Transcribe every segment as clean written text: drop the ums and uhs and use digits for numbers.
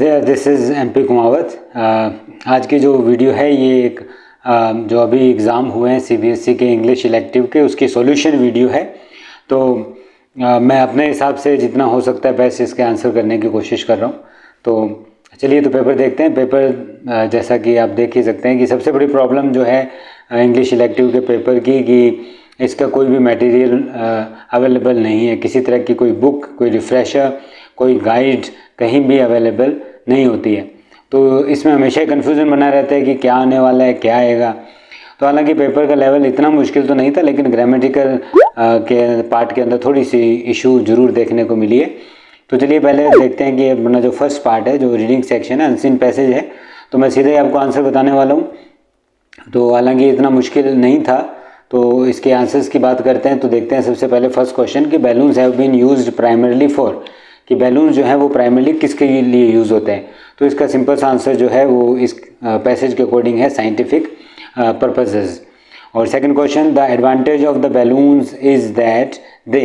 This is MP Kumawat. आज की जो वीडियो है ये एक जो अभी एग्ज़ाम हुए हैं CBSE के इंग्लिश इलेक्टिव के, उसकी सॉल्यूशन वीडियो है। तो मैं अपने हिसाब से जितना हो सकता है बेस्ट इसके आंसर करने की कोशिश कर रहा हूँ। तो चलिए तो पेपर देखते हैं। पेपर जैसा कि आप देख ही सकते हैं कि सबसे बड़ी प्रॉब्लम जो है इंग्लिश इलेक्टिव के पेपर की कि इसका कोई भी मटेरियल अवेलेबल नहीं है। किसी तरह की कोई बुक, कोई रिफ्रेशर, कोई गाइड कहीं भी अवेलेबल नहीं होती है। तो इसमें हमेशा कन्फ्यूज़न बना रहता है कि क्या आने वाला है, क्या आएगा। तो हालांकि पेपर का लेवल इतना मुश्किल तो नहीं था, लेकिन ग्रामेटिकल के पार्ट के अंदर थोड़ी सी इशू ज़रूर देखने को मिली है। तो चलिए पहले देखते हैं कि अपना जो फर्स्ट पार्ट है, जो रीडिंग सेक्शन है, अनसीन पैसेज है, तो मैं सीधे आपको आंसर बताने वाला हूँ। तो हालांकि इतना मुश्किल नहीं था। तो इसके आंसर्स की बात करते हैं। तो देखते हैं सबसे पहले फर्स्ट क्वेश्चन कि balloons have been used primarily for, कि बैलून्स जो है वो प्राइमरली किसके लिए यूज़ होते हैं। तो इसका सिंपल सा आंसर जो है वो इस पैसेज के अकॉर्डिंग है, साइंटिफिक पर्पसेस। और second question, the advantage of the balloons is that they,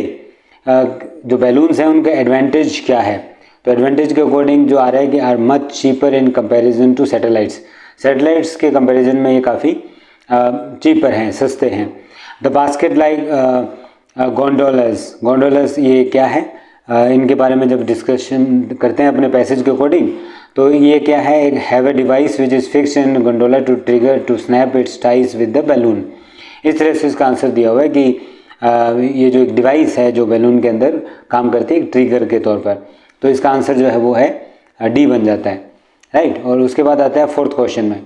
जो बैलून्स हैं उनका एडवांटेज क्या है। तो एडवांटेज के अकॉर्डिंग जो आ रहा है कि are much cheaper in comparison to satellites, satellites के कंपेरिजन में ये काफ़ी चीपर हैं, सस्ते हैं। The basket like gondolas, gondolas ये क्या है, इनके बारे में जब डिस्कशन करते हैं अपने पैसेज के अकॉर्डिंग, तो ये क्या है, एक have a device which is fixed in gondola to trigger to snap its ties with the balloon. इस तरह से इसका आंसर दिया हुआ है कि ये जो एक डिवाइस है जो बैलून के अंदर काम करती है एक ट्रिगर के तौर पर। तो इसका आंसर जो है वो है डी बन जाता है, राइट। और उसके बाद आता है फोर्थ क्वेश्चन में।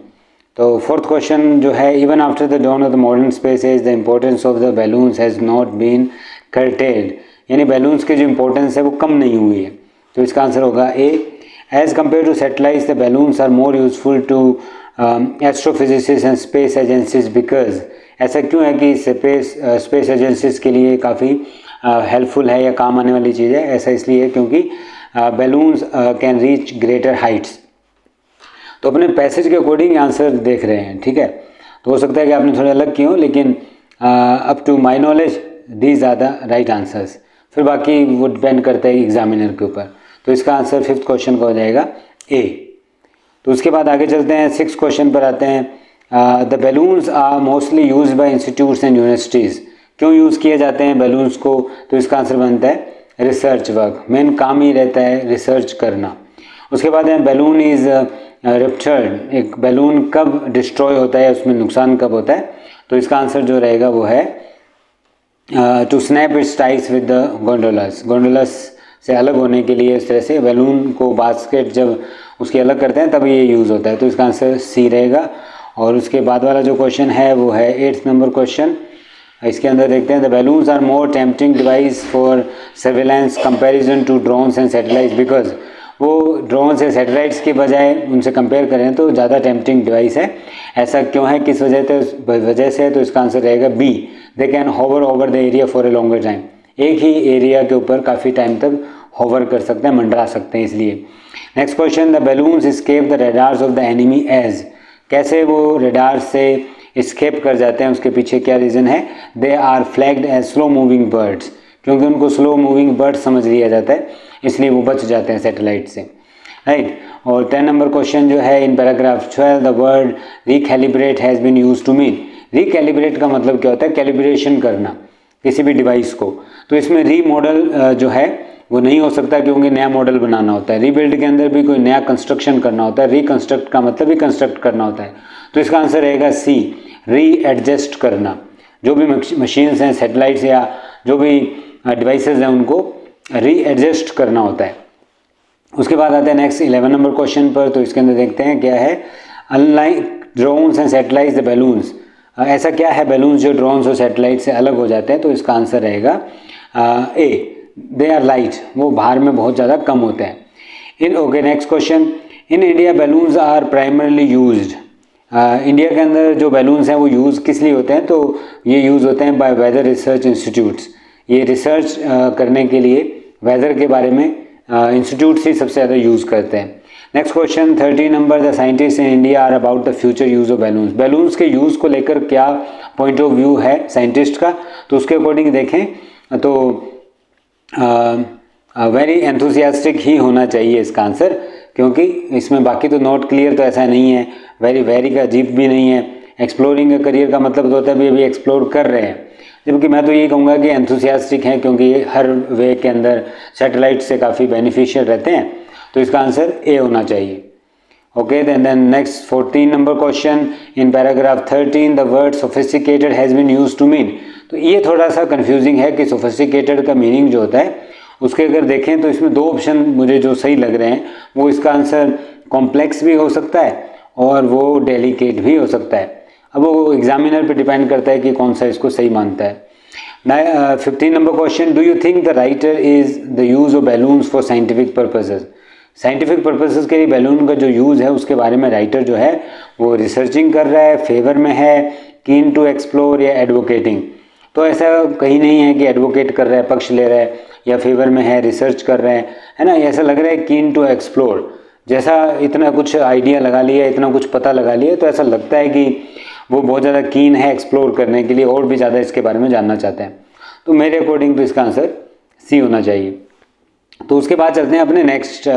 तो फोर्थ क्वेश्चन जो है, even after the dawn of the modern space age the importance of the balloons has not been curtailed, यानी बैलून्स की जो इम्पोर्टेंस है वो कम नहीं हुई है। तो इसका आंसर होगा A. As compare to satellites the balloons are more useful to astrophysicist and space agencies because, ऐसा क्यों है कि स्पेस एजेंसीज के लिए काफ़ी हेल्पफुल है या काम आने वाली चीज़ है। ऐसा इसलिए है क्योंकि balloons can reach greater Heights. तो अपने पैसेज के अकॉर्डिंग आंसर देख रहे हैं, ठीक है। तो हो सकता है कि आपने थोड़े अलग किए हों, लेकिन up to my knowledge these are the right answers. फिर बाकी वो डिपेंड करता है एग्जामिनर के ऊपर। तो इसका आंसर फिफ्थ क्वेश्चन का हो जाएगा ए। तो उसके बाद आगे चलते हैं, सिक्स क्वेश्चन पर आते हैं। The balloons are mostly use by institutes and universities, क्यों यूज़ किए जाते हैं बैलून्स को। तो इसका आंसर बनता है रिसर्च वर्क, मेन काम ही रहता है रिसर्च करना। उसके बाद है बैलून इज़ रप्चर्ड, एक बैलून कब डिस्ट्रॉय होता है, उसमें नुकसान कब होता है। तो इसका आंसर जो रहेगा वो है to snap its ties with the gondolas, gondolas से अलग होने के लिए। इस तरह से बैलून को बास्केट जब उसके अलग करते हैं तब ये यूज़ होता है। तो इसका आंसर सी रहेगा। और उसके बाद वाला जो क्वेश्चन है वो है 8th नंबर क्वेश्चन। इसके अंदर देखते हैं, the balloons are more tempting device for surveillance comparison to drones and satellites because, वो ड्रोन्स या सैटेलाइट्स के बजाय उनसे कंपेयर करें तो ज़्यादा टेम्पटिंग डिवाइस है। ऐसा क्यों है, किस वजह से। तो इसका आंसर रहेगा B, they can hover over the area for a longer time, एक ही एरिया के ऊपर काफ़ी टाइम तक होवर कर सकते हैं, मंडरा सकते हैं, इसलिए। Next question, the balloons escape the radars of the enemy as, कैसे वो रेडार से एस्केप कर जाते हैं, उसके पीछे क्या रीज़न है। They are flagged as slow moving birds, क्योंकि उनको स्लो मूविंग बर्ड समझ लिया जाता है, इसलिए वो बच जाते हैं सैटेलाइट से, राइट। और 10 नंबर क्वेश्चन जो है, in paragraph 12 the word recalibrate has been used to mean, recalibrate का मतलब क्या होता है, कैलिब्रेशन करना किसी भी डिवाइस को। तो इसमें री मॉडल जो है वो नहीं हो सकता, क्योंकि नया मॉडल बनाना होता है। रीबिल्ड के अंदर भी कोई नया कंस्ट्रक्शन करना होता है, रिकंस्ट्रक्ट का मतलब ही कंस्ट्रक्ट करना होता है। तो इसका आंसर रहेगा सी, री एडजस्ट करना। जो भी मशीन्स हैं, सैटेलाइट्स या जो भी डिवाइसेस हैं, उनको री एडजस्ट करना होता है। उसके बाद आते हैं नेक्स्ट 11 नंबर क्वेश्चन पर। तो इसके अंदर देखते हैं क्या है, unlike drones and satellites the balloons, ऐसा क्या है बैलून्स जो ड्रोन्स और सैटेलाइट से अलग हो जाते हैं। तो इसका आंसर रहेगा ए, दे आर लाइट, वो बाहर में बहुत ज़्यादा कम होते हैं। In okay next question, in India balloons are primarily used, India के अंदर जो बैलून्स हैं वो यूज़ किस लिए होते हैं। तो ये यूज़ होते हैं बाय वेदर रिसर्च इंस्टीट्यूट्स, ये रिसर्च करने के लिए वेदर के बारे में इंस्टीट्यूट्स ही सबसे ज़्यादा यूज़ करते हैं। Next question 13 number, the scientist in India are about the future use of balloons, balloons के यूज़ को लेकर क्या पॉइंट ऑफ व्यू है साइंटिस्ट का। तो उसके अकॉर्डिंग देखें तो वेरी एंथुसियास्टिक ही होना चाहिए इसका आंसर, क्योंकि इसमें बाकी तो नॉट क्लियर तो ऐसा नहीं है, वेरी वेरी का अजीब भी नहीं है, एक्सप्लोरिंग का करियर का मतलब तो होता है अभी एक्सप्लोर कर रहे हैं, जबकि मैं तो यही कहूँगा कि एंथुसियास्टिक हैं, क्योंकि हर वे के अंदर सैटेलाइट से काफ़ी बेनिफिशियल रहते हैं, तो इसका आंसर ए होना चाहिए। Okay, then next 14 number question, in paragraph 13 the word sophisticated has been used to mean. तो ये थोड़ा सा कंफ्यूजिंग है कि सोफिस्टिकेटेड का मीनिंग जो होता है उसके अगर देखें तो इसमें दो ऑप्शन मुझे जो सही लग रहे हैं, वो इसका आंसर कॉम्प्लेक्स भी हो सकता है और वो डेलिकेट भी हो सकता है। अब वो एग्जामिनर पे डिपेंड करता है कि कौन सा इसको सही मानता है। 15 number question, do you think the writer is the use of balloons for scientific purposes. Scientific purposes के लिए बैलून का जो यूज़ है उसके बारे में राइटर जो है वो रिसर्चिंग कर रहा है, फेवर में है, कीन टू एक्सप्लोर या एडवोकेटिंग। तो ऐसा कहीं नहीं है कि एडवोकेट कर रहा है, पक्ष ले रहा है, या फेवर में है, रिसर्च कर रहे हैं, है ना। ऐसा लग रहा है कीन टू एक्सप्लोर, जैसा इतना कुछ आइडिया लगा लिया, इतना कुछ पता लगा लिया, तो ऐसा लगता है कि वो बहुत ज़्यादा कीन है एक्सप्लोर करने के लिए और भी ज़्यादा इसके बारे में जानना चाहते हैं। तो मेरे अकॉर्डिंग तो इसका आंसर सी होना चाहिए। तो उसके बाद चलते हैं अपने नेक्स्ट,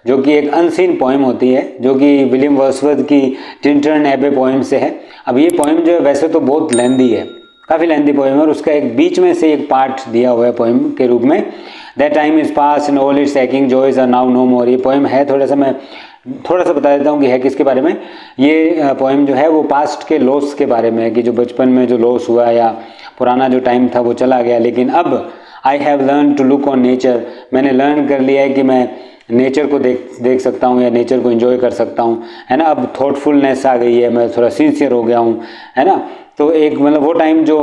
जो कि एक अनसीन पोइम होती है, जो कि विलियम वर्ड्सवर्थ की टिंटन एबे पोइम से है। अब ये पोइम जो है वैसे तो बहुत लेंदी है, काफ़ी लेंदी पोइम है, और उसका एक बीच में से एक पार्ट दिया हुआ है पोइम के रूप में, that time is past and all its acting joys are now no more. ये पोइम है, मैं थोड़ा सा बता देता हूँ कि है किसके बारे में। ये पोइम जो है वो पास्ट के लॉस के बारे में है, कि जो बचपन में जो लॉस हुआ या पुराना जो टाइम था वो चला गया, लेकिन अब I have learn to look on nature, मैंने लर्न कर लिया है कि मैं नेचर को देख सकता हूँ या नेचर को एंजॉय कर सकता हूँ, है ना। अब थॉटफुलनेस आ गई है, मैं थोड़ा सिंसियर हो गया हूँ, है ना। तो एक मतलब वो टाइम जो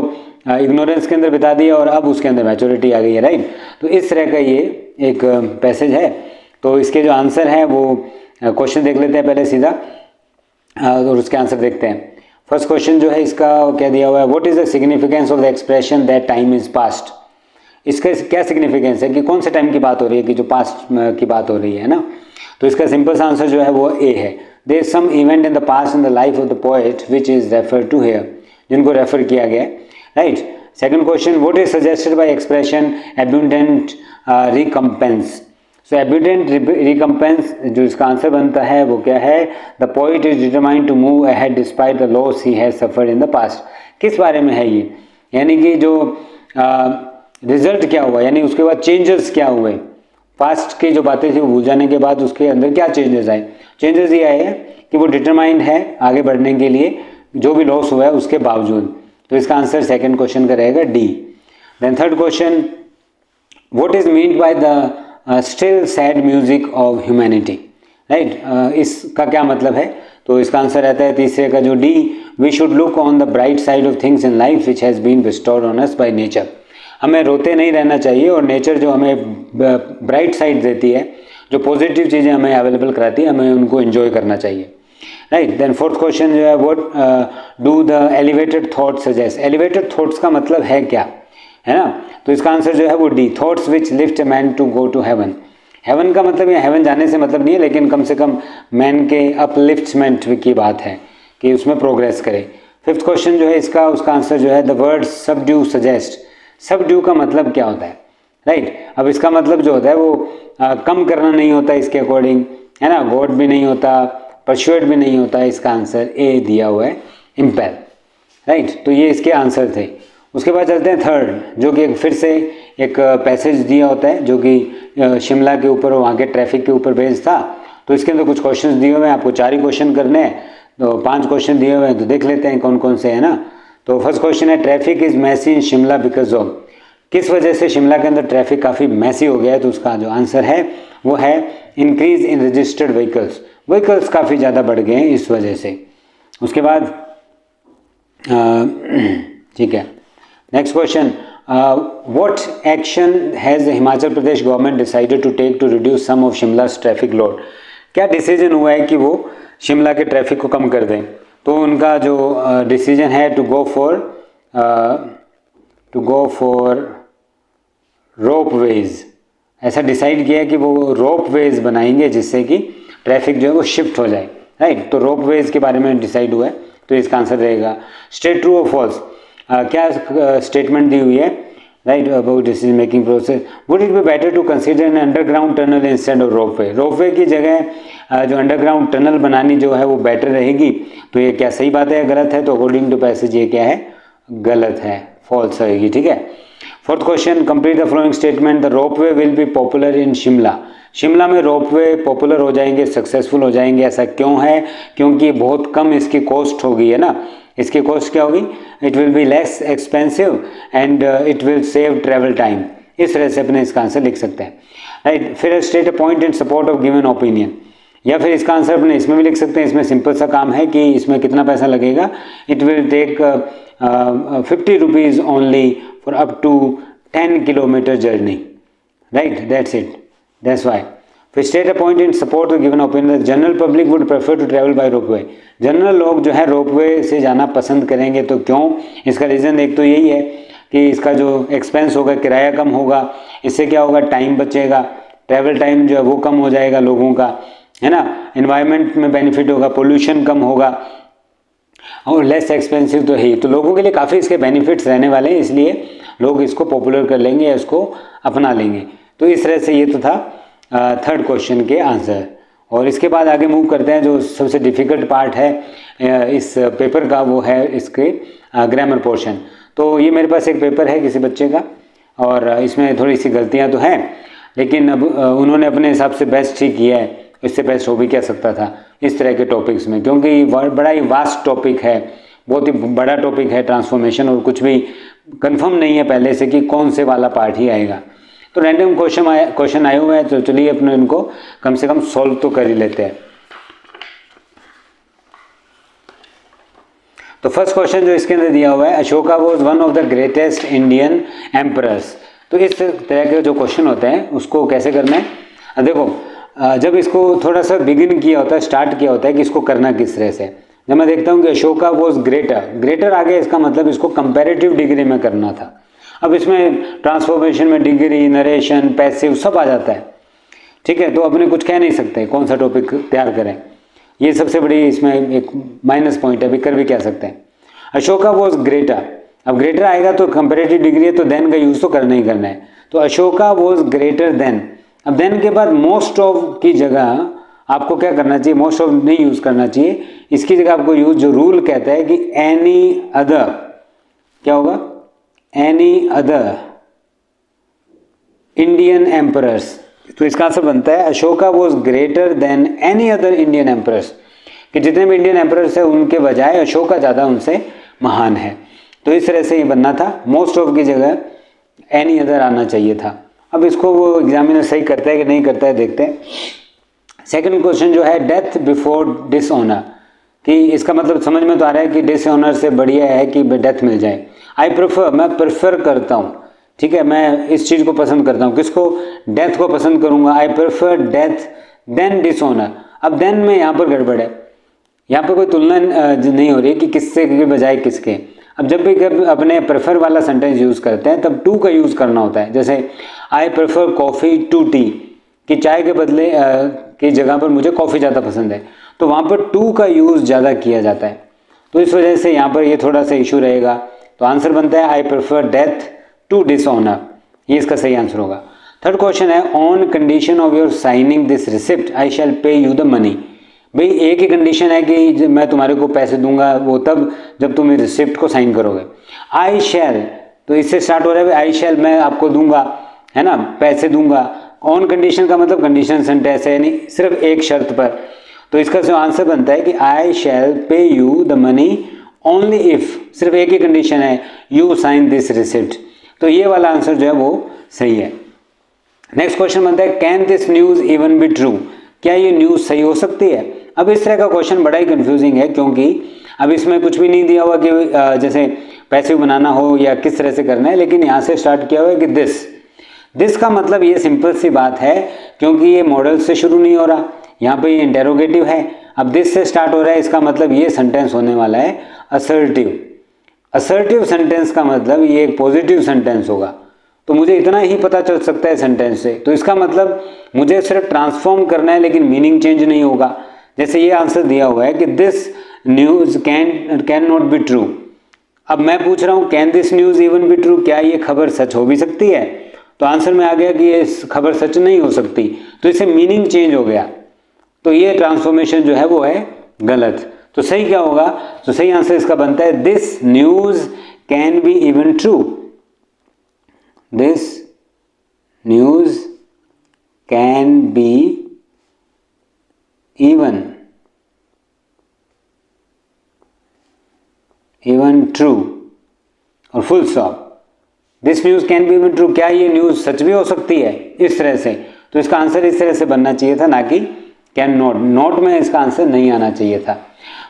इग्नोरेंस के अंदर बिता दिया और अब उसके अंदर मैच्योरिटी आ गई है, राइट। तो इस तरह का ये एक पैसेज है। तो इसके जो आंसर है वो क्वेश्चन देख लेते हैं पहले सीधा, और उसके आंसर देखते हैं। फर्स्ट क्वेश्चन जो है इसका क्या दिया हुआ है, what is the significance of the expression that time is past. इसका क्या सिग्निफिकेंस है कि कौन से टाइम की बात हो रही है, कि जो पास्ट की बात हो रही है ना। तो इसका सिंपल सा आंसर जो है वो ए है। There is some event in the past in the life of the poet which is refer to here, जिनको रेफर किया गया है, right. Second question, what is suggested by expression abundant recompense. So abundant recompense जो इसका answer बनता है वो क्या है, the poet is determined to move ahead despite the loss he has suffered in the past. किस बारे में है ये, यानी कि जो रिजल्ट क्या हुआ, यानी उसके बाद चेंजेस क्या हुए, पास्ट की जो बातें थी वो भूल जाने के बाद उसके अंदर क्या चेंजेस आए। चेंजेस ये आए हैं कि वो डिटरमाइंड है आगे बढ़ने के लिए जो भी लॉस हुआ है उसके बावजूद। तो इसका आंसर सेकंड क्वेश्चन का रहेगा D. Then third question, what is mean by the still sad music of humanity, right. इसका क्या मतलब है, तो इसका आंसर रहता है तीसरे का जो D, we should look on the bright side of things in life which has been bestowed on us by nature. हमें रोते नहीं रहना चाहिए और नेचर जो हमें ब्राइट साइड देती है, जो पॉजिटिव चीज़ें हमें अवेलेबल कराती है, हमें उनको एंजॉय करना चाहिए, राइट। देन फोर्थ क्वेश्चन जो है, what do the elevated thoughts suggest. Elevated thoughts का मतलब है क्या, है ना। तो इसका आंसर जो है वो D, thoughts which lift a man to go to heaven. Heaven का मतलब, या हेवन जाने से मतलब नहीं है, लेकिन कम से कम मैन के अपलिफ्टमेंट की बात है कि उसमें प्रोग्रेस करे। फिफ्थ क्वेश्चन जो है इसका, उसका आंसर जो है the word subdue suggest. Subdue का मतलब क्या होता है, राइट। अब इसका मतलब जो होता है वो कम करना नहीं होता इसके अकॉर्डिंग, है ना। गॉड भी नहीं होता, परसुएड भी नहीं होता। इसका आंसर ए दिया हुआ है, इम्पेल, राइट। तो ये इसके आंसर थे। उसके बाद चलते हैं थर्ड, जो कि फिर से एक पैसेज दिया होता है जो कि शिमला के ऊपर, वहाँ के ट्रैफिक के ऊपर बेस्ड था। तो इसके अंदर कुछ क्वेश्चन दिए हुए हैं, आपको 4 ही क्वेश्चन करने हैं, तो 5 क्वेश्चन दिए हुए हैं, तो देख लेते हैं कौन कौन से हैं ना। तो फर्स्ट क्वेश्चन है, traffic is messy in Shimla because of. किस वजह से शिमला के अंदर ट्रैफिक काफ़ी मैसी हो गया है, तो उसका जो आंसर है वो है increase in registered vehicles. Vehicles काफ़ी ज़्यादा बढ़ गए हैं इस वजह से। उसके बाद ठीक है, next question, what action has Himachal Pradesh government decided to take to reduce some of Shimla's traffic load. क्या डिसीजन हुआ है कि वो शिमला के ट्रैफिक को कम कर दें। तो उनका जो डिसीजन है to go for ropeways. ऐसा डिसाइड किया है कि वो रोप वेज बनाएंगे जिससे कि ट्रैफिक जो है वो शिफ्ट हो जाए, राइट। तो रोप वेज के बारे में डिसाइड हुआ है, तो इसका आंसर रहेगा स्टेट ट्रू और फॉल्स। क्या स्टेटमेंट दी हुई है, right, about decision making process. Would it be better to consider an underground tunnel instead of ropeway. Ropeway की जगह जो अंडरग्राउंड टनल बनानी जो है वो बेटर रहेगी। तो ये क्या सही बात है या गलत है? तो अकॉर्डिंग टू पैसेज ये क्या है? गलत है, फॉल्स रहेगी। ठीक है। Fourth question, complete the following statement. The ropeway will be popular in Shimla. Shimla में रोपवे पॉपुलर हो जाएंगे, सक्सेसफुल हो जाएंगे। ऐसा क्यों है? क्योंकि बहुत कम इसकी कॉस्ट होगी, है ना। इसकी कॉस्ट क्या होगी? It will be less expensive and it will save travel time. इस तरह से अपने इसका आंसर लिख सकते हैं, राइट। फिर state a point in support of given opinion, या फिर इसका आंसर अपने इसमें भी लिख सकते हैं। इसमें सिंपल सा काम है कि इसमें कितना पैसा लगेगा। It will take 50 rupees only for up to 10 kilometre journey, right. That's it, that's why. फिर state a point in support of given opinion. General public would prefer to travel by ropeway. General लोग जो है ropeway से जाना पसंद करेंगे, तो क्यों? इसका रीज़न एक तो यही है कि इसका जो एक्सपेंस होगा, किराया कम होगा। इससे क्या होगा? टाइम बचेगा, ट्रैवल टाइम जो है वो कम हो जाएगा लोगों का, है ना। एनवायरनमेंट में बेनिफिट होगा, पोल्यूशन कम होगा और लेस एक्सपेंसिव तो है ही। तो लोगों के लिए काफ़ी इसके बेनिफिट्स रहने वाले हैं, इसलिए लोग इसको पॉपुलर कर लेंगे या इसको अपना लेंगे। तो इस तरह से ये तो था थर्ड क्वेश्चन के आंसर। और इसके बाद आगे मूव करते हैं। जो सबसे डिफ़िकल्ट पार्ट है इस पेपर का वो है इसके ग्रामर पोर्शन। तो ये मेरे पास एक पेपर है किसी बच्चे का और इसमें थोड़ी सी गलतियाँ तो हैं, लेकिन अब उन्होंने अपने हिसाब से बेस्ट ही किया है। इससे बेस्ट हो भी क्या सकता था इस तरह के टॉपिक्स में, क्योंकि बड़ा ही वास्ट टॉपिक है, बहुत ही बड़ा टॉपिक है ट्रांसफॉर्मेशन, और कुछ भी कंफर्म नहीं है पहले से कि कौन से वाला पार्ट ही आएगा। तो रैंडम क्वेश्चन आए हुए हैं, तो चलिए अपने इनको कम से कम सॉल्व तो कर ही लेते हैं। तो फर्स्ट क्वेश्चन जो इसके अंदर दिया हुआ है, Ashoka was one of the greatest Indian emperors. तो इस तरह के जो क्वेश्चन होते हैं उसको कैसे करना है? देखो, जब इसको थोड़ा सा बिगिन किया होता है, स्टार्ट किया होता है कि इसको करना किस तरह से। जब मैं देखता हूँ कि अशोका वॉज ग्रेटर आगे, इसका मतलब इसको कंपैरेटिव डिग्री में करना था। अब इसमें ट्रांसफॉर्मेशन में डिग्री, नरेशन, पैसिव सब आ जाता है, ठीक है। तो अपने कुछ कह नहीं सकते कौन सा टॉपिक तैयार करें, ये सबसे बड़ी इसमें एक माइनस पॉइंट है। अभी कर भी क्या सकते हैं? अशोका वॉज ग्रेटर, अब ग्रेटर आएगा तो कंपेरेटिव डिग्री है, तो देन का यूज़ तो करना ही करना है। तो अशोका वॉज ग्रेटर देन, अब देन के बाद मोस्ट ऑफ की जगह आपको क्या करना चाहिए? मोस्ट ऑफ नहीं यूज़ करना चाहिए, इसकी जगह आपको यूज़, जो रूल कहता है कि एनी अदर, क्या होगा? Any other Indian emperors. तो इसका आंसर बनता है Ashoka was greater than any other Indian emperors, कि जितने भी इंडियन एम्परर्स हैं उनके बजाय अशोका ज़्यादा उनसे महान है। तो इस तरह से ये बनना था, मोस्ट ऑफ की जगह एनी अदर आना चाहिए था। अब इसको वो एग्जामिनर सही करता है कि नहीं करता है, देखते हैं। सेकंड क्वेश्चन जो है, डेथ बिफोर डिसऑनर, कि इसका मतलब समझ में तो आ रहा है कि डिसऑनर से बढ़िया है कि डेथ मिल जाए। आई प्रेफर, मैं प्रेफर करता हूँ, ठीक है, मैं इस चीज़ को पसंद करता हूँ। किसको? डेथ को पसंद करूँगा। I prefer death than dishonour. अब देन में यहाँ पर गड़बड़ है, यहाँ पर कोई तुलना नहीं हो रही कि किससे के बजाय किसके। अब जब भी अपने प्रेफर वाला सेंटेंस यूज़ करते हैं तब टू का यूज़ करना होता है। जैसे I prefer coffee to tea, कि चाय के बदले की जगह पर मुझे कॉफ़ी ज़्यादा पसंद है, तो वहाँ पर टू का यूज़ ज़्यादा किया जाता है। तो इस वजह से यहाँ पर ये थोड़ा सा इशू रहेगा। तो आंसर बनता है I prefer death to dishonour, ये इसका सही आंसर होगा। थर्ड क्वेश्चन है, on condition of your signing this receipt I shall pay you the money. भाई एक ही कंडीशन है कि मैं तुम्हारे को पैसे दूंगा, वो तब जब तुम रिसिप्ट को साइन करोगे। आई शैल, तो इससे स्टार्ट हो रहा है आई शैल, मैं आपको दूंगा, है ना, पैसे दूंगा। ऑन कंडीशन का मतलब कंडीशन सेंटेंस है, यानी सिर्फ एक शर्त पर। तो इसका जो आंसर बनता है कि आई shall pay you the money only if, सिर्फ एक ही कंडीशन है, यू साइन दिस रिसिप्ट। तो ये वाला आंसर जो है वो सही है। नेक्स्ट क्वेश्चन बनता है, can this news even be true, क्या ये न्यूज़ सही हो सकती है? अब इस तरह का क्वेश्चन बड़ा ही कंफ्यूजिंग है, क्योंकि अब इसमें कुछ भी नहीं दिया हुआ कि जैसे पैसिव बनाना हो या किस तरह से करना है, लेकिन यहाँ से स्टार्ट किया हुआ है कि दिस का मतलब ये सिंपल सी बात है, क्योंकि ये मॉडल से शुरू नहीं हो रहा, यहाँ पे ये इंटेरोगेटिव है। अब दिस से स्टार्ट हो रहा है, इसका मतलब ये सेंटेंस होने वाला है असर्टिव। असर्टिव सेंटेंस का मतलब ये एक पॉजिटिव सेंटेंस होगा। तो मुझे इतना ही पता चल सकता है सेंटेंस से, तो इसका मतलब मुझे सिर्फ ट्रांसफॉर्म करना है, लेकिन मीनिंग चेंज नहीं होगा। जैसे ये आंसर दिया हुआ है कि this news can not be true. अब मैं पूछ रहा हूँ can this news even be true, क्या ये खबर सच हो भी सकती है? तो आंसर में आ गया कि ये खबर सच नहीं हो सकती, तो इससे मीनिंग चेंज हो गया। तो ये ट्रांसफॉर्मेशन जो है वो है गलत। तो सही क्या होगा? तो सही आंसर इसका बनता है this news can be even true. This news can be even true और full stop. This news can be even true, क्या ये न्यूज सच भी हो सकती है? इस तरह से। तो इसका आंसर इस तरह से बनना चाहिए था, ना कि कैन नॉट। नॉट में इसका आंसर नहीं आना चाहिए था।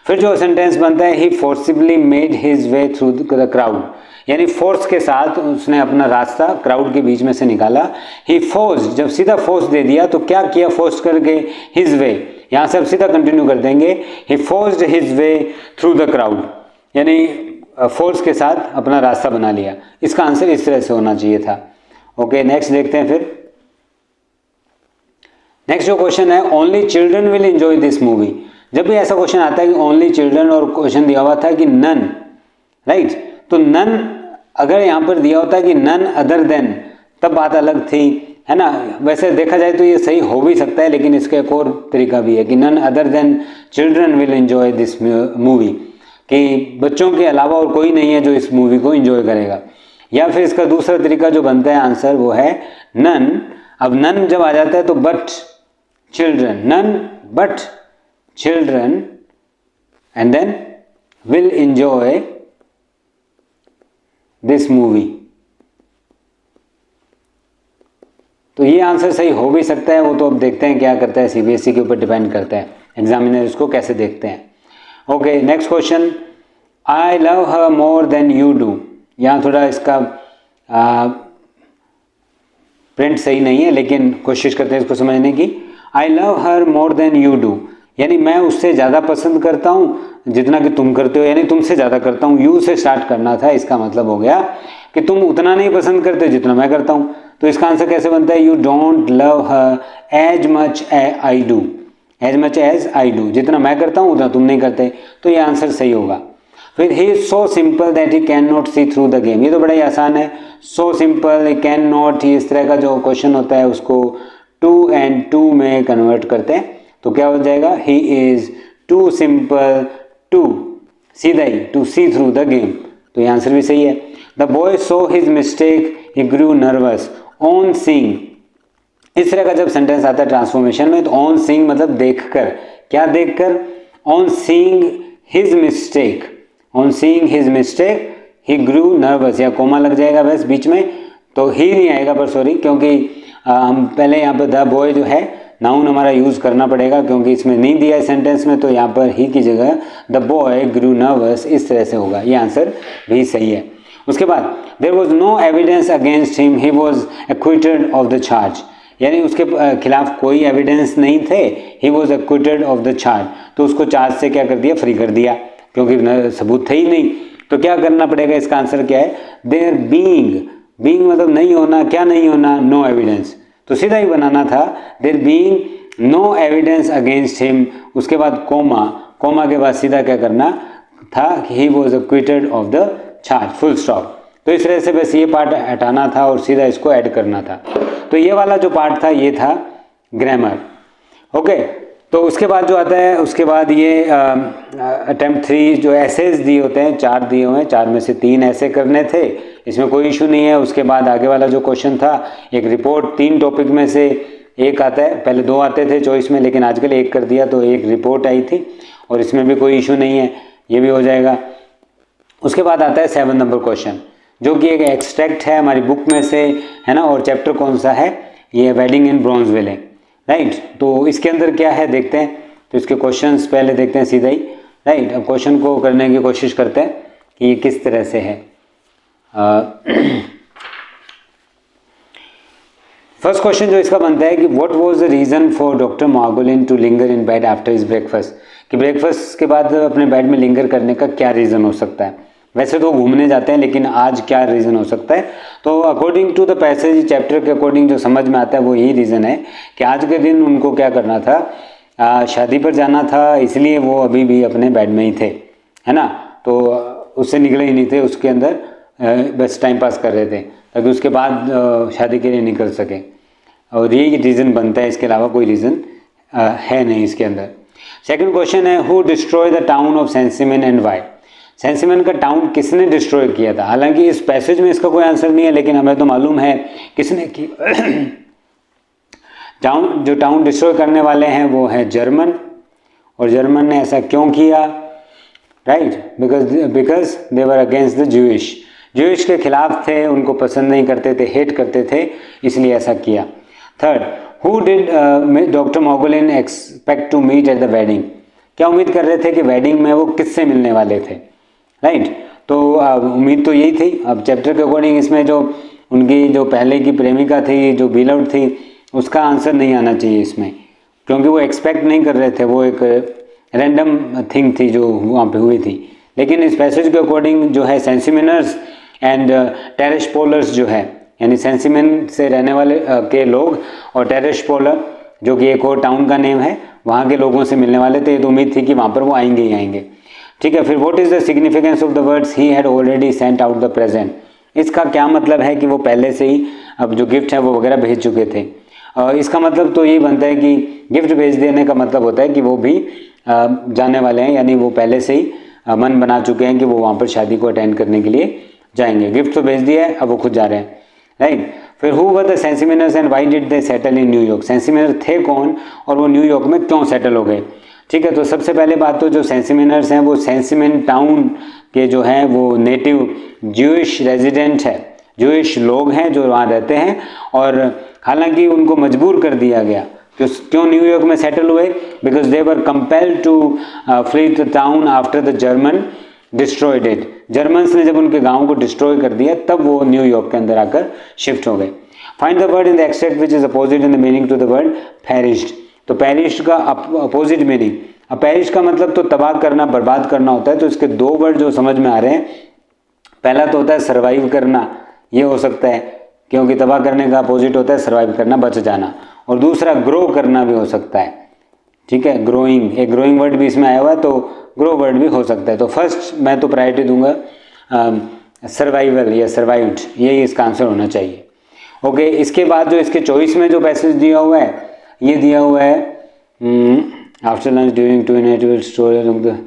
फिर जो सेंटेंस बनता है, he forcibly made his way through the crowd, यानी फोर्स के साथ उसने अपना रास्ता क्राउड के बीच में से निकाला। ही फोर्स, जब सीधा फोर्स दे दिया तो क्या किया फोर्स करके? His way. यहाँ से अब सीधा कंटिन्यू कर देंगे, he forced his way through the crowd, यानी फोर्स के साथ अपना रास्ता बना लिया। इसका आंसर इस तरह से होना चाहिए था। ओके, नेक्स्ट देखते हैं। फिर नेक्स्ट जो क्वेश्चन है, only children will enjoy this movie. जब भी ऐसा क्वेश्चन आता है कि ओनली चिल्ड्रन और क्वेश्चन दिया हुआ था कि नन, राइट, तो नन अगर यहाँ पर दिया होता है कि नन अदर देन, तब बात अलग थी, है ना। वैसे देखा जाए तो ये सही हो भी सकता है, लेकिन इसका एक और तरीका भी है कि none other than children will enjoy this movie, कि बच्चों के अलावा और कोई नहीं है जो इस मूवी को एंजॉय करेगा। या फिर इसका दूसरा तरीका जो बनता है आंसर, वो है नन। अब नन जब आ जाता है तो but children, none but children and then will enjoy this movie. तो ये आंसर सही हो भी सकता है, वो तो अब देखते हैं क्या करता है, सीबीएसई के ऊपर डिपेंड करता है, एग्जामिनर इसको कैसे देखते हैं। Okay, next question, I love her more than you do. यहाँ थोड़ा इसका प्रिंट सही नहीं है, लेकिन कोशिश करते हैं इसको समझने की। I love her more than you do, यानी मैं उससे ज़्यादा पसंद करता हूँ जितना कि तुम करते हो, यानी तुमसे ज़्यादा करता हूँ। यू से स्टार्ट करना था, इसका मतलब हो गया कि तुम उतना नहीं पसंद करते जितना मैं करता हूँ। तो इसका आंसर कैसे बनता है? You don't love her as much I do, as much as I do, जितना मैं करता हूँ उतना तुम नहीं करते। तो ये आंसर सही होगा। फिर he is so simple that he can not see through the game, ये तो बड़ा ही आसान है। So simple, he can not, इस तरह का जो क्वेश्चन होता है उसको टू एंड टू में कन्वर्ट करते हैं, तो क्या हो जाएगा? He is too simple to, सीधा ही, to see through the game. तो ये आंसर भी सही है। The boy saw his mistake he grew nervous on seeing, इस तरह का जब सेंटेंस आता है ट्रांसफॉर्मेशन में, तो ऑन सीइंग मतलब देखकर, क्या देखकर? On seeing his mistake, on seeing his mistake he grew nervous, या कोमा लग जाएगा बस बीच में, तो ही नहीं आएगा पर सॉरी, क्योंकि हम पहले यहाँ पर द बॉय जो है नाउन हमारा यूज़ करना पड़ेगा, क्योंकि इसमें नहीं दिया है सेंटेंस में, तो यहाँ पर ही की जगह द बॉय ग्रू नर्वस इस तरह से होगा। ये आंसर भी सही है। उसके बाद there was no evidence against him, he was acquitted of the charge, यानी उसके खिलाफ कोई एविडेंस नहीं थे, he was acquitted of the charge, तो उसको चार्ज से क्या कर दिया? फ्री कर दिया, क्योंकि सबूत थे ही नहीं। तो क्या करना पड़ेगा? इसका आंसर क्या है? देयर बीइंग, बीइंग मतलब नहीं होना, क्या नहीं होना? नो एविडेंस, तो सीधा ही बनाना था there being no evidence against him, उसके बाद कोमा, कोमा के बाद सीधा क्या करना था? ही was acquitted of the charge, full stop. तो इस तरह से बस ये पार्ट हटाना था और सीधा इसको ऐड करना था। तो ये वाला जो पार्ट था ये था ग्रामर। ओके, तो उसके बाद जो आता है, उसके बाद ये अटेम्प्ट 3 जो एसेज दिए होते हैं, 4 दिए हुए हैं, 4 में से 3 ऐसे करने थे, इसमें कोई इशू नहीं है। उसके बाद आगे वाला जो क्वेश्चन था, एक रिपोर्ट, 3 टॉपिक में से एक आता है, पहले 2 आते थे चॉइस में, लेकिन आजकल 1 कर दिया, तो एक रिपोर्ट आई थी, और इसमें भी कोई इशू नहीं है, ये भी हो जाएगा। उसके बाद आता है 7 नंबर क्वेश्चन, जो कि एक एक्सट्रैक्ट है हमारी बुक में से, है ना, और चैप्टर कौन सा है? ये वेडिंग इन ब्रॉन्जविले, राइट। तो इसके अंदर क्या है देखते हैं। तो इसके क्वेश्चंस पहले देखते हैं सीधा ही, राइट। अब क्वेश्चन को करने की कोशिश करते हैं कि ये किस तरह से है। फर्स्ट क्वेश्चन जो इसका बनता है कि what was the reason for doctor Margolin to linger in bed after his breakfast, कि ब्रेकफास्ट के बाद अपने बेड में लिंगर करने का क्या रीज़न हो सकता है। वैसे तो घूमने जाते हैं, लेकिन आज क्या रीज़न हो सकता है? तो according to the passage, chapter के अकॉर्डिंग जो समझ में आता है वो यही रीज़न है कि आज के दिन उनको क्या करना था, शादी पर जाना था, इसलिए वो अभी भी अपने बेड में ही थे, है ना। तो उससे निकले ही नहीं थे, उसके अंदर बस टाइम पास कर रहे थे, ताकि उसके बाद शादी के लिए निकल सके, और यही रीज़न बनता है, इसके अलावा कोई रीज़न है नहीं इसके अंदर। सेकंड क्वेश्चन है who destroy the town of Sensimin and why. Sensimin का टाउन किसने डिस्ट्रॉय किया था? हालांकि इस पैसेज में इसका कोई आंसर नहीं है, लेकिन हमें तो मालूम है किसने की। जो टाउन डिस्ट्रॉय करने वाले हैं वो है जर्मन, और जर्मन ने ऐसा क्यों किया? Right, because they were against the Jewish के खिलाफ थे, उनको पसंद नहीं करते थे, हेट करते थे, इसलिए ऐसा किया। Third, who did doctor Mogolin expect to meet at the wedding. क्या उम्मीद कर रहे थे कि वेडिंग में वो किससे मिलने वाले थे? राइट, तो उम्मीद तो यही थी। अब चैप्टर के अकॉर्डिंग इसमें जो उनकी जो पहले की प्रेमिका थी, जो बिलव्ड थी, उसका आंसर नहीं आना चाहिए इसमें, क्योंकि वो एक्सपेक्ट नहीं कर रहे थे, वो एक रैंडम थिंग थी जो वहाँ पे हुई थी। लेकिन इस पैसेज के अकॉर्डिंग जो है सेंसिमिनर्स एंड टेरेस्पोलर्स जो है, यानी सेंसिमिन से रहने वाले के लोग और टेरेस्पोलर जो कि एक और टाउन का नेम है, वहाँ के लोगों से मिलने वाले थे। तो उम्मीद थी कि वहाँ पर वो आएंगे ही आएंगे। ठीक है, फिर what is the significance of the words he had already sent out the present. इसका क्या मतलब है कि वो पहले से ही अब जो गिफ्ट है वो वगैरह भेज चुके थे। इसका मतलब तो यही बनता है कि गिफ्ट भेज देने का मतलब होता है कि वो भी जाने वाले हैं, यानी वो पहले से ही मन बना चुके हैं कि वो वहाँ पर शादी को अटेंड करने के लिए जाएंगे। गिफ्ट तो भेज दिया है, अब वो खुद जा रहे हैं। राइट, फिर who were the Sensiminers and why did they settle in New York. Sensiminer थे कौन और वो न्यूयॉर्क में क्यों सेटल हो गए? ठीक है, तो सबसे पहले बात तो जो सेंसिमिनर्स हैं वो सेंसिमिन टाउन के जो हैं वो नेटिव ज्यूइश रेजिडेंट है, ज्यूइश लोग हैं जो वहाँ रहते हैं। और हालांकि उनको मजबूर कर दिया गया। क्यों न्यूयॉर्क में सेटल हुए? Because they were compelled to flee the town after the German destroyed it. Germans ने जब उनके गांव को डिस्ट्रॉय कर दिया तब वो न्यूयॉर्क के अंदर आकर शिफ्ट हो गए। Find the word in the extract which is opposite in the meaning to the word perished. तो पेरिश्ड का अपोजिट मीनिंग, अब पेरिश का मतलब तो तबाह करना, बर्बाद करना होता है। तो इसके दो वर्ड जो समझ में आ रहे हैं, पहला तो होता है सर्वाइव करना, ये हो सकता है क्योंकि तबाह करने का अपोजिट होता है सर्वाइव करना, बच जाना। और दूसरा ग्रो करना भी हो सकता है। ठीक है, ग्रोइंग, एक ग्रोइंग वर्ड भी इसमें आया हुआ है, तो ग्रो वर्ड भी हो सकता है। तो फर्स्ट मैं तो प्रायोरिटी दूंगा सर्वाइवल या सर्वाइव्ड, यही इसका आंसर होना चाहिए। ओके, इसके बाद जो इसके चॉइस में जो पैसेज दिया हुआ है, ये दिया हुआ है after lunch during to inevitable story of the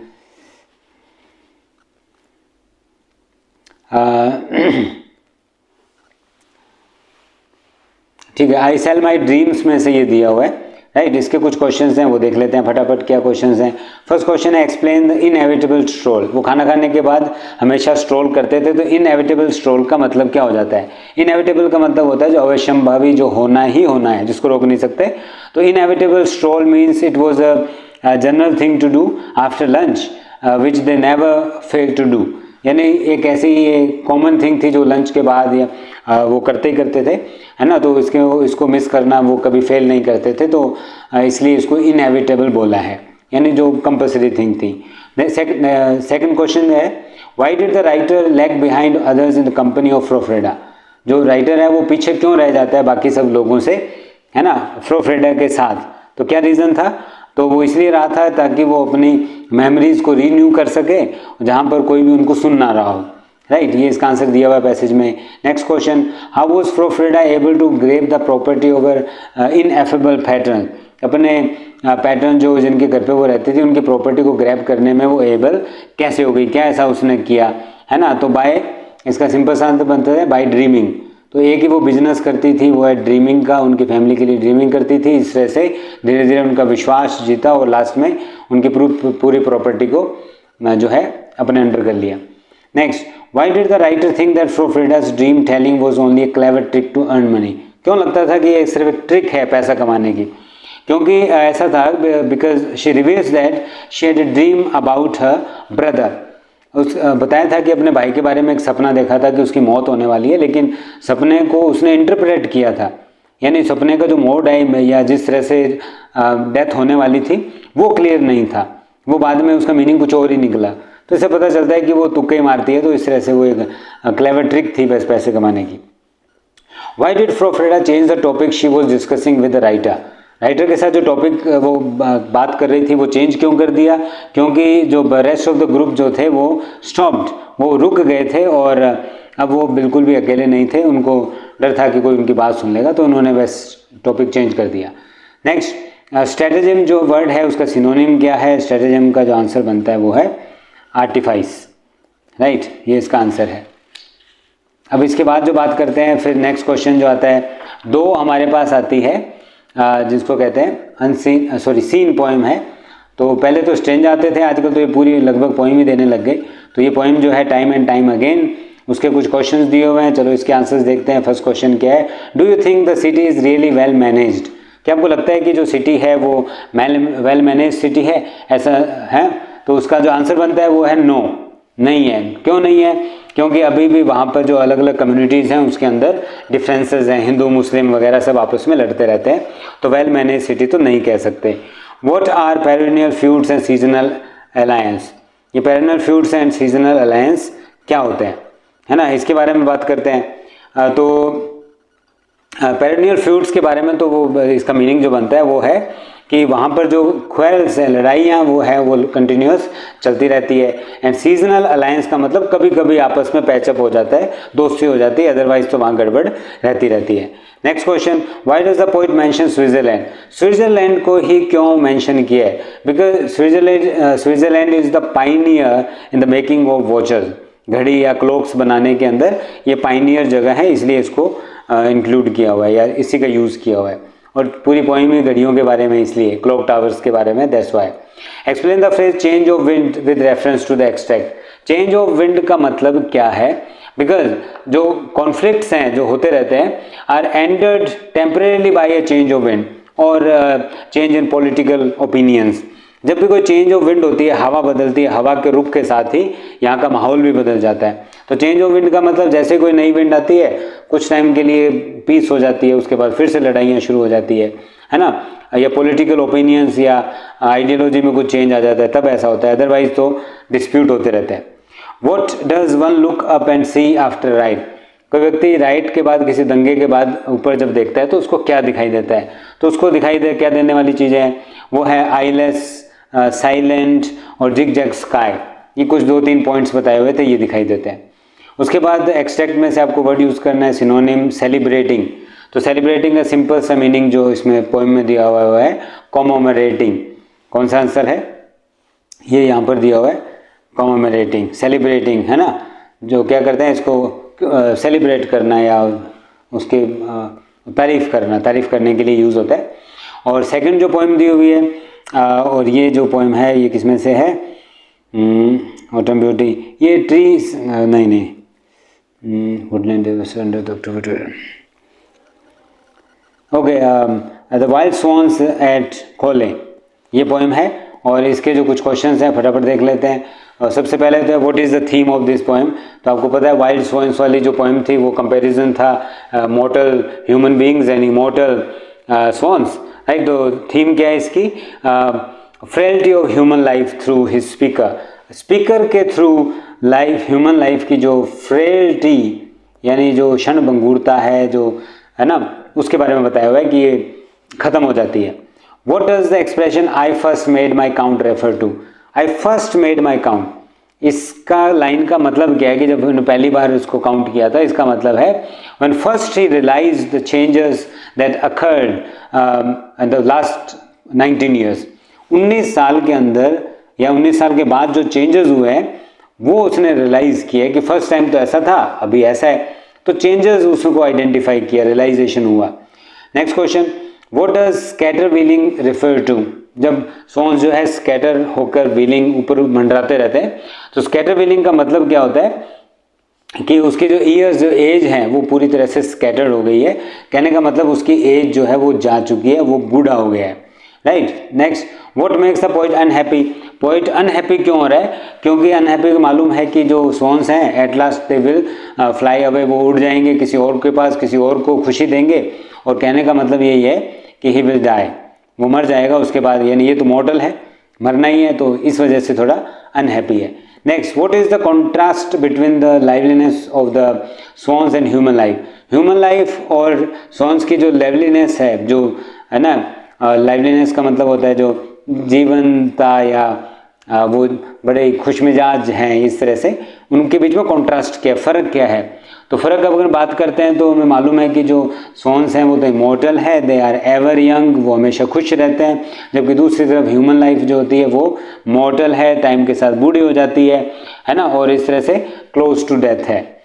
ठीक है, आई सेल माई ड्रीम्स में से ये दिया हुआ है। राइट, इसके कुछ क्वेश्चंस हैं, वो देख लेते हैं फटाफट क्या क्वेश्चंस हैं। फर्स्ट क्वेश्चन है एक्सप्लेन द इनएविटेबल स्ट्रोल। वो खाना खाने के बाद हमेशा स्ट्रोल करते थे, तो इनएविटेबल स्ट्रोल का मतलब क्या हो जाता है? इनएविटेबल का मतलब होता है जो अवश्यंभावी, जो होना ही होना है, जिसको रोक नहीं सकते। तो inevitable stroll means it was a general thing to do after lunch which they never fail to do. यानी एक ऐसी कॉमन थिंग थी जो लंच के बाद या वो करते ही करते थे, है ना। तो इसको मिस करना वो कभी फेल नहीं करते थे, तो इसलिए इसको इनएविटेबल बोला है, यानी जो कंपल्सरी थिंग थी। सेकंड क्वेश्चन है why did the writer lag behind others in the company of Frofreda. जो राइटर है वो पीछे क्यों रह जाता है बाकी सब लोगों से, है ना, फ्रोफ्रेडा के साथ। तो क्या रीज़न था? तो वो इसलिए रहा था ताकि वो अपनी मेमोरीज को रीन्यू कर सके जहाँ पर कोई भी उनको सुन ना रहा हो। राइट, ये इसका आंसर दिया हुआ है पैसेज में। Next question, how was Frofreda able to grab the property over ineffable pattern. अपने पैटर्न जो जिनके घर पे वो रहती थी, उनकी प्रॉपर्टी को ग्रैब करने में वो एबल कैसे हो गई, क्या ऐसा उसने किया, है ना। तो बाय, इसका सिंपल सा आंसर बनता है बाय ड्रीमिंग। तो एक ही वो बिजनेस करती थी, वो है ड्रीमिंग का, उनकी फैमिली के लिए ड्रीमिंग करती थी। इस तरह से धीरे धीरे उनका विश्वास जीता और लास्ट में उनकी पूरी प्रॉपर्टी को जो है अपने अंडर कर लिया। Next, why did the writer think that Frofreda's dream telling was only a clever trick to earn money. क्यों लगता था कि ये सिर्फ एक ट्रिक है पैसा कमाने की? क्योंकि ऐसा था because she reveals that she had a dream about her brother. बताया था कि अपने भाई के बारे में एक सपना देखा था कि उसकी मौत होने वाली है, लेकिन सपने को उसने इंटरप्रेट किया था, यानी सपने का जो मोड है या जिस तरह से डेथ होने वाली थी वो क्लियर नहीं था, वो बाद में उसका मीनिंग कुछ और ही निकला। तो इससे पता चलता है कि वो तुक्के मारती है। तो इस तरह से वो एक क्लेवर ट्रिक थी बस पैसे कमाने की। Why did Frofreda change the topic she was discussing with the writer. Writer के साथ जो टॉपिक वो बात कर रही थी वो चेंज क्यों कर दिया? क्योंकि जो रेस्ट ऑफ द ग्रुप जो थे वो स्टॉप्ड, वो रुक गए थे और अब वो बिल्कुल भी अकेले नहीं थे, उनको डर था कि कोई उनकी बात सुन लेगा, तो उन्होंने बस टॉपिक चेंज कर दिया। नेक्स्ट, स्ट्रेटेजिम जो वर्ड है उसका सिनोनिम क्या है? स्ट्रेटेजिम का जो आंसर बनता है वो है आर्टिफाइस, राइट, ये इसका आंसर है। अब इसके बाद जो बात करते हैं, फिर नेक्स्ट क्वेश्चन जो आता है, दो हमारे पास आती है जिसको कहते हैं सीन पोएम है। तो पहले तो स्ट्रेंज आते थे, आजकल तो ये पूरी लगभग पोएम ही देने लग गए। तो ये पोएम जो है टाइम एंड टाइम अगेन, उसके कुछ क्वेश्चंस दिए हुए हैं, चलो इसके आंसर्स देखते हैं। फर्स्ट क्वेश्चन क्या है? Do you think the city is really well managed? क्या आपको लगता है कि जो सिटी है वो वेल मैनेज सिटी है, ऐसा है? तो उसका जो आंसर बनता है वो है नो, नहीं है। क्यों नहीं है? क्योंकि अभी भी वहाँ पर जो अलग अलग कम्युनिटीज़ हैं उसके अंदर डिफरेंसेस हैं, हिंदू मुस्लिम वगैरह सब आपस में लड़ते रहते हैं, तो वेल मैनेज सिटी तो नहीं कह सकते। What are perennial feuds and seasonal alliance? ये perennial feuds and seasonal alliance क्या होते हैं, है ना, इसके बारे में बात करते हैं। तो पेरिनियल फ्यूड्स के बारे में तो वो इसका मीनिंग जो बनता है वो है कि वहाँ पर जो क्वेल्स है, लड़ाइयाँ वो है, वो कंटिन्यूस चलती रहती है। एंड सीजनल अलायंस का मतलब कभी कभी आपस में पैचअप हो जाता है, दोस्ती हो जाती है, अदरवाइज तो वहाँ गड़बड़ रहती है। Next question, why does the poet mention Switzerland? Switzerland को ही क्यों मेंशन किया है? Because Switzerland is the pioneer in the making of watches. घड़ी या क्लॉक्स बनाने के अंदर ये पाइनियर जगह है, इसलिए इसको इंक्लूड किया हुआ है या इसी का यूज़ किया हुआ है। और पूरी पोइम में घड़ियों के बारे में, इसलिए क्लॉक टावर्स के बारे में, that's why. Explain the phrase change of wind with reference to the extract. Change of wind का मतलब क्या है? बिकॉज जो कॉन्फ्लिक्ट्स हैं जो होते रहते हैं are ended temporarily by a change of wind और चेंज इन पॉलिटिकल ओपिनियंस। जब भी कोई चेंज ऑफ विंड होती है, हवा बदलती है, हवा के रुख के साथ ही यहाँ का माहौल भी बदल जाता है। तो चेंज ऑफ विंड का मतलब जैसे कोई नई विंड आती है, कुछ टाइम के लिए पीस हो जाती है, उसके बाद फिर से लड़ाइयाँ शुरू हो जाती है ना, या पॉलिटिकल ओपिनियंस या आइडियोलॉजी में कुछ चेंज आ जाता है, तब ऐसा होता है, अदरवाइज तो डिस्प्यूट होते रहते हैं। What does one look up and see after right? कोई व्यक्ति राइट के बाद, किसी दंगे के बाद ऊपर जब देखता है तो उसको क्या दिखाई देता है? तो उसको क्या देने वाली चीज़ें हैं? वो है आईलेस, साइलेंट और जिग-जैग स्काई। ये कुछ 2-3 पॉइंट्स बताए हुए थे, ये दिखाई देते हैं। उसके बाद एक्सट्रैक्ट में से आपको वर्ड यूज़ करना है सिनोनिम सेलिब्रेटिंग। तो सेलिब्रेटिंग का सिंपल सा मीनिंग जो इसमें पोएम में दिया हुआ है कॉमोमरेटिंग। कौन सा आंसर है? ये यहाँ पर दिया हुआ है कॉमोमरेटिंग, सेलिब्रेटिंग, है ना, जो क्या करते हैं इसको सेलिब्रेट करना या उसके तारीफ़ करने के लिए यूज़ होता है। और सेकंड जो पोएम दी हुई है, और ये जो पोएम है ये किसमें से है? Autumn beauty. ये ट्रीज नहीं woodland okay, the wild swans at Coole, ये पोएम है। और इसके जो कुछ क्वेश्चंस हैं फटाफट देख लेते हैं। और सबसे पहले तो what is the theme of this poem? तो आपको पता है वाइल्ड स्वॉन्स वाली जो पोएम थी वो कंपैरिजन था मॉर्टल human beings and immortal swans, right. तो थीम क्या है इसकी? Frailty of human life through his speaker. Speaker के थ्रू लाइफ, ह्यूमन लाइफ की जो फ्रेलिटी यानी जो क्षणभंगुरता है, जो है ना, उसके बारे में बताया हुआ है कि ये ख़त्म हो जाती है। What does the expression I first made my count refer to? I first made my count, इसका लाइन का मतलब क्या है कि जब उन्होंने पहली बार इसको काउंट किया था, इसका मतलब है when first he realized the changes that occurred in the last 19 years, 19 साल के अंदर या 19 साल के बाद जो चेंजेस हुए हैं वो उसने रियलाइज़ किया कि फर्स्ट टाइम तो ऐसा था, अभी ऐसा है, तो चेंजेस उसको आइडेंटिफाई किया, रियलाइजेशन हुआ। Next question, what does scatter wheeling refer to? जब स्वॉन्स जो है स्कैटर होकर व्हीलिंग ऊपर मंडराते रहते हैं, तो स्कैटर व्हीलिंग का मतलब क्या होता है कि उसके जो ईयर्स, जो एज है वो पूरी तरह से स्कैटर्ड हो गई है। कहने का मतलब उसकी एज जो है वो जा चुकी है, वो बूढ़ा हो गया है, right. Next, what makes the poet unhappy? Poet unhappy क्यों हो रहा है? क्योंकि अनहैप्पी को मालूम है कि जो स्वॉन्स हैं at last they will fly away, वो उड़ जाएंगे किसी और के पास, किसी और को खुशी देंगे। और कहने का मतलब यही है कि ही विल डाई, वो मर जाएगा उसके बाद, यानी ये तो मॉर्टल है, मरना ही है, तो इस वजह से थोड़ा अनहैप्पी है। Next, what is the contrast between the liveliness of the swans and human life? Human life और स्वॉन्स की जो लाइवलीनेस है, जो है ना, लाइवलीनेस का मतलब होता है जो जीवनता या वो बड़े खुशमिजाज हैं, इस तरह से उनके बीच में कॉन्ट्रास्ट क्या, फ़र्क क्या है? तो फ़र्क अगर बात करते हैं तो हमें मालूम है कि जो स्वॉन्स हैं वो तो इमॉर्टल है, दे आर एवर यंग, वो हमेशा खुश रहते हैं, जबकि दूसरी तरफ ह्यूमन लाइफ जो होती है वो मॉर्टल है, टाइम के साथ बूढ़ी हो जाती है ना, और इस तरह से क्लोज टू डेथ है।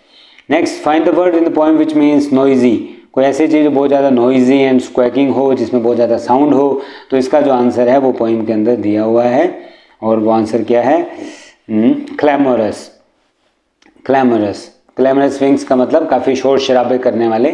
Next, find the word in the poem which means noisy. कोई ऐसी चीज़ बहुत ज़्यादा नॉइजी एंड स्क्वैकिंग हो, जिसमें बहुत ज़्यादा साउंड हो, तो इसका जो आंसर है वो पोएम के अंदर दिया हुआ है, और वो आंसर क्या है? क्लैमरस। क्लैमरस, क्लैमरस विंग्स का मतलब काफ़ी शोर शराबे करने वाले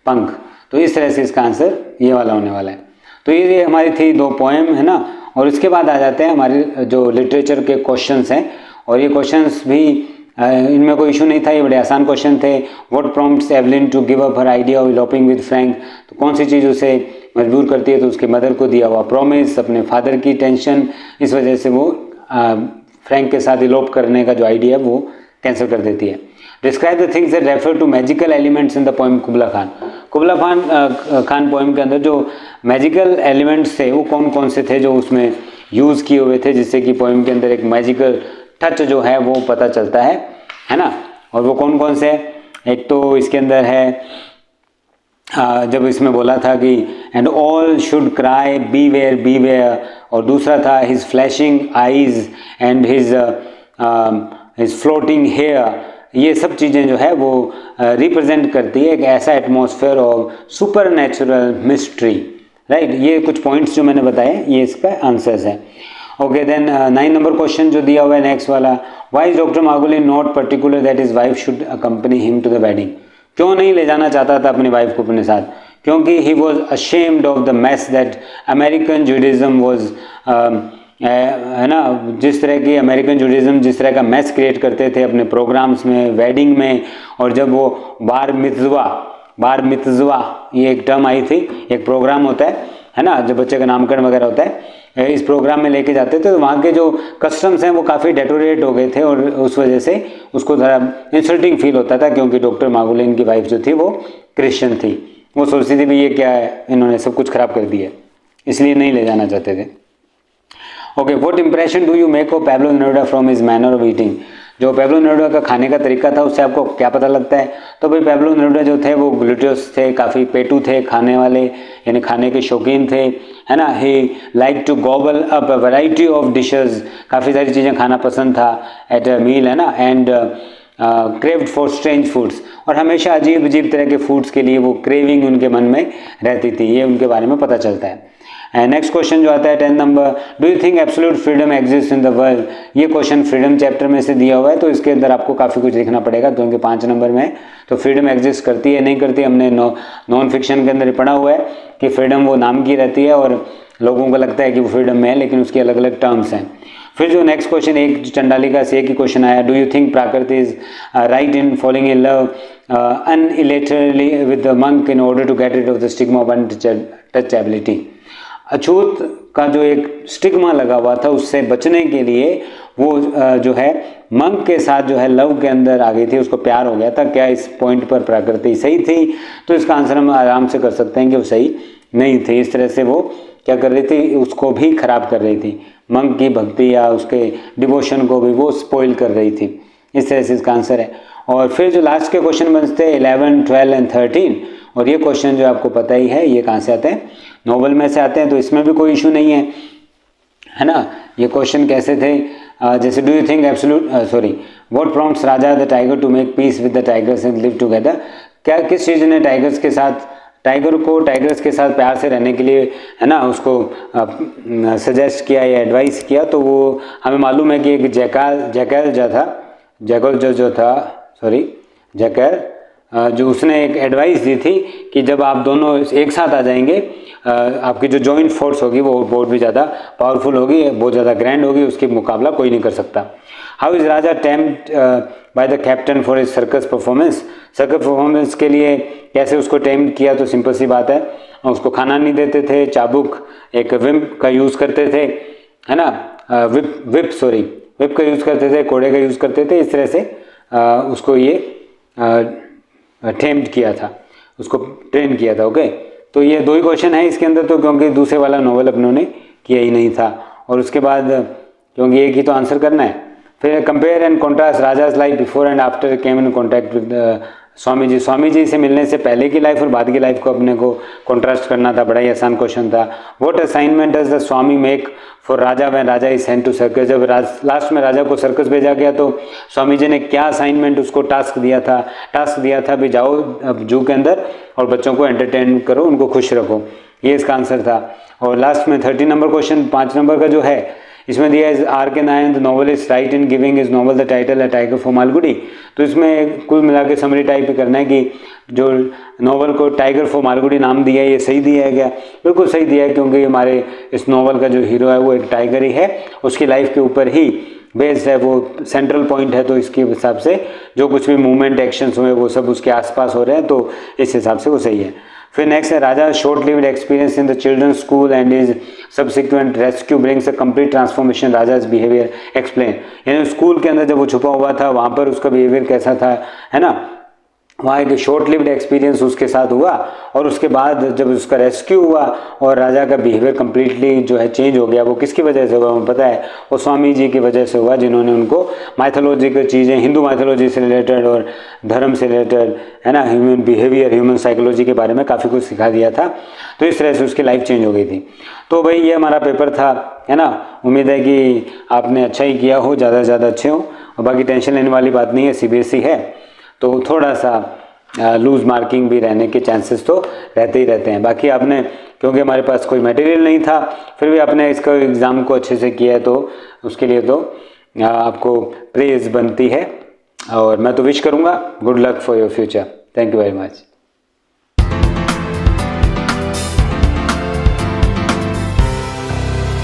पंख। तो इस तरह से इसका आंसर ये वाला होने वाला है। तो ये हमारी थी 2 पोएम, है ना। और उसके बाद आ जाते हैं हमारे जो लिटरेचर के क्वेश्चंस हैं, और ये क्वेश्चंस भी इनमें कोई इशू नहीं था, ये बड़े आसान क्वेश्चन थे। What prompts Evelyn to give up her idea of eloping with Frank. तो कौन सी चीज़ उसे मजबूर करती है? तो उसकी मदर को दिया हुआ प्रॉमिस, अपने फादर की टेंशन, इस वजह से वो फ्रैंक के साथ इलोप करने का जो आइडिया है वो कैंसिल कर देती है। Describe the things that refer to magical elements in the poem Kubla Khan. Kubla Khan poem के अंदर जो मैजिकल एलिमेंट्स थे वो कौन कौन से थे जो उसमें यूज़ किए हुए थे, जिससे कि पोएम के अंदर एक मैजिकल टच जो है वो पता चलता है ना। और वो कौन कौन से? एक तो इसके अंदर है जब इसमें बोला था कि and all should cry beware beware, और दूसरा था his flashing eyes and his floating hair. ये सब चीज़ें जो है वो रिप्रेजेंट करती है एक ऐसा atmosphere of super natural mystery, right. ये कुछ पॉइंट्स जो मैंने बताए ये इसका आंसर्स है। ओके, देन 9 नंबर क्वेश्चन जो दिया हुआ है नेक्स्ट वाला, why is doctor Margolin not particular that his wife should accompany him to the wedding. क्यों नहीं ले जाना चाहता था अपनी वाइफ को अपने साथ? क्योंकि he was ashamed of the mess that American Judaism was, है ना, जिस तरह की अमेरिकन जुडिज्म जिस तरह का मैस क्रिएट करते थे अपने प्रोग्राम्स में, वेडिंग में, और जब वो बार मित्ज़वा ये एक टर्म आई थी, एक प्रोग्राम होता है ना, जब बच्चे का नामकरण वगैरह होता है, इस प्रोग्राम में लेके जाते थे, तो वहाँ के जो कस्टम्स हैं वो काफ़ी डेटोरेट हो गए थे, और उस वजह से उसको थोड़ा इंसल्टिंग फील होता था, क्योंकि डॉक्टर मार्गोलिन की वाइफ जो थी वो क्रिश्चियन थी। वो सोचती थी भी ये क्या है, इन्होंने सब कुछ खराब कर दिया, इसलिए नहीं ले जाना चाहते थे। Okay, what impression do you make of Pablo Neruda from his manner of eating. जो पैब्लो नेरुदा का खाने का तरीका था उससे आपको क्या पता लगता है? तो भाई पैब्लो नेरुदा जो थे वो ग्लूटियस थे, काफ़ी पेटू थे, खाने वाले, यानी खाने के शौकीन थे, है ना। He like to gobble up a variety of dishes, काफ़ी सारी चीज़ें खाना पसंद था एट अ मील, है ना। And craved for strange foods, और हमेशा अजीब अजीब तरह के फूड्स के लिए वो क्रेविंग उनके मन में रहती थी, ये उनके बारे में पता चलता है। नेक्स्ट क्वेश्चन जो आता है 10 number, do you think absolute freedom exist in the world. ये क्वेश्चन फ्रीडम चैप्टर में से दिया हुआ है, तो इसके अंदर आपको काफ़ी कुछ लिखना पड़ेगा, क्योंकि 5 नंबर में है। तो फ्रीडम एग्जिस्ट करती है नहीं करती, हमने नॉन फिक्शन के अंदर पढ़ा हुआ है कि फ्रीडम वो नाम की रहती है, और लोगों को लगता है कि वो फ्रीडम में है, लेकिन उसकी अलग अलग टर्म्स हैं। फिर जो नेक्स्ट क्वेश्चन एक चंडालिका से की क्वेश्चन आया, do you think Prakriti is right in following in love unilaterally with the monk in order to get rid of the stigma of untouchability. अछूत का जो एक स्टिग्मा लगा हुआ था उससे बचने के लिए वो जो है मंक के साथ जो है लव के अंदर आ गई थी, उसको प्यार हो गया था। क्या इस पॉइंट पर प्रकृति सही थी? तो इसका आंसर हम आराम से कर सकते हैं कि वो सही नहीं थी। इस तरह से वो क्या कर रही थी, उसको भी खराब कर रही थी, मंक की भक्ति या उसके डिवोशन को भी वो स्पॉइल कर रही थी। इस तरह से इसका आंसर है। और फिर जो लास्ट के क्वेश्चन बनते हैं 11, 12 एंड 13, और ये क्वेश्चन जो आपको पता ही है ये कहाँ से आते हैं, नोवेल में से आते हैं, तो इसमें भी कोई इशू नहीं है ना। ये क्वेश्चन कैसे थे, जैसे do you think absolute what prompts Raja the tiger to make peace with the tigers and live together. क्या किस चीज़ ने टाइगर्स के साथ प्यार से रहने के लिए, है ना, उसको सजेस्ट किया या एडवाइस किया। तो वो हमें मालूम है कि एक जैकल जो उसने एक एडवाइस दी थी कि जब आप दोनों एक साथ आ जाएंगे, आपकी जो जॉइंट फोर्स होगी वो बहुत भी ज़्यादा पावरफुल होगी, बहुत ज़्यादा ग्रैंड होगी, उसकी मुकाबला कोई नहीं कर सकता। How is Raja tempted by the captain for his circus performance के लिए कैसे उसको टेम्प्ट किया? तो सिंपल सी बात है, उसको खाना नहीं देते थे, चाबुक एक विप का यूज़ करते थे, है ना, विप का यूज़ करते थे, कोड़े का यूज़ करते थे। इस तरह से उसको ये टेम्प्ट किया था, उसको ट्रेन किया था। ओके, तो ये 2 ही क्वेश्चन है इसके अंदर, तो क्योंकि दूसरे वाला नोवेल अपनों ने किया ही नहीं था, और उसके बाद क्योंकि एक ही तो आंसर करना है। फिर compare and contrast Raja's life before and after came in contact with Swami ji से मिलने से पहले की लाइफ और बाद की लाइफ को अपने को कॉन्ट्रास्ट करना था। बड़ा ही आसान क्वेश्चन था। What assignment does the swami make for Raja when Raja is sent to circus. जब लास्ट में राजा को सर्कस भेजा गया तो स्वामी जी ने क्या असाइनमेंट उसको टास्क दिया था भी जाओ अब जू के अंदर और बच्चों को एंटरटेन करो, उनको खुश रखो, ये इसका आंसर था। और लास्ट में 30 नंबर क्वेश्चन 5 नंबर का जो है इसमें दिया है आर के Narayan the novelist right in giving is novel the title है टाइगर फॉर मालगुडी। तो इसमें कुल मिला के समरी टाइप करना है कि जो नॉवल को टाइगर फॉर मालगुडी नाम दिया है ये सही दिया है क्या? बिल्कुल सही दिया है, क्योंकि हमारे इस नॉवल का जो हीरो है वो एक टाइगर ही है, उसकी लाइफ के ऊपर ही बेस्ड है, वो सेंट्रल पॉइंट है। तो इसके हिसाब से जो कुछ भी मूवमेंट एक्शंस हुए वो सब उसके आसपास हो रहे हैं, तो इस हिसाब से वो सही है। फिर नेक्स्ट है Raja short lived experience in the children's school and is subsequent rescue brings a complete transformation Raja's behaviour explain. यानी स्कूल के अंदर जब वो छुपा हुआ था वहाँ पर उसका बिहेवियर कैसा था, है ना, वहाँ एक शॉर्ट लिव्ड एक्सपीरियंस उसके साथ हुआ और उसके बाद जब उसका रेस्क्यू हुआ और राजा का बिहेवियर कम्प्लीटली जो है चेंज हो गया, वो किसकी वजह से हुआ हमें पता है, वो स्वामी जी की वजह से हुआ, जिन्होंने उनको माइथोलॉजिकल चीज़ें, हिंदू माइथोलॉजी से रिलेटेड और धर्म से रिलेटेड, है ना, ह्यूमन बिहेवियर, ह्यूमन साइकोलॉजी के बारे में काफ़ी कुछ सिखा दिया था। तो इस तरह से उसकी लाइफ चेंज हो गई थी। तो भाई ये हमारा पेपर था, है ना। उम्मीद है कि आपने अच्छा ही किया हो, ज़्यादा से ज़्यादा अच्छे हो, और बाकी टेंशन लेने वाली बात नहीं है, CBSE है तो थोड़ा सा लूज मार्किंग भी रहने के चांसेस तो रहते ही रहते हैं। बाकी आपने, क्योंकि हमारे पास कोई मटेरियल नहीं था, फिर भी आपने इसका एग्ज़ाम को अच्छे से किया है, तो उसके लिए तो आपको प्रेज बनती है। और मैं तो विश करूँगा good luck for your future. Thank you very much.